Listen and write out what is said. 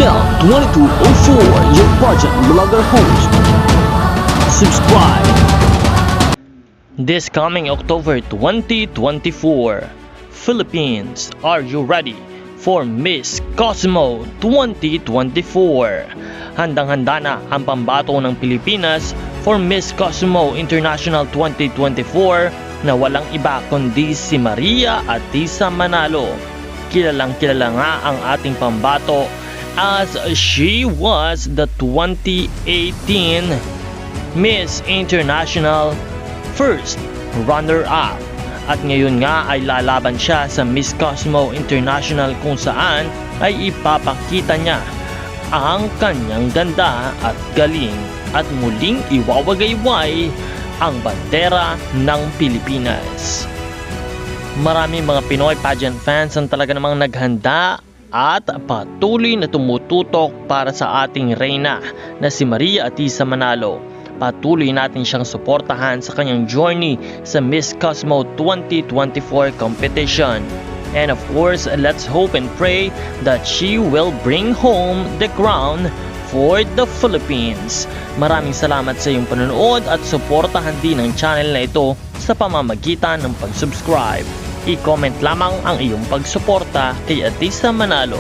Mel 2204, your project blogger host. Subscribe. This coming October 2024, Philippines, are you ready for Miss Cosmo 2024? Handang-handa na ang pambato ng Pilipinas for Miss Cosmo International 2024 na walang iba kundi si Maria Atisa Manalo. Kilalang kilala nga ang ating pambato as she was the 2018 Miss International first runner-up. At ngayon nga ay lalaban siya sa Miss Cosmo International kung saan ay ipapakita niya ang kanyang ganda at galing at muling iwawagayway ang bandera ng Pilipinas. Maraming mga Pinoy pageant fans ang talaga namang naghanda at patuloy na tumututok para sa ating reyna na si Maria Atisa Manalo. Patuloy natin siyang suportahan sa kanyang journey sa Miss Cosmo 2024 competition. And of course, let's hope and pray that she will bring home the crown for the Philippines. Maraming salamat sa iyong panonood at suportahan din ang channel na ito sa pamamagitan ng pag-subscribe. I-comment lamang ang iyong pagsuporta kay Atisa Manalo.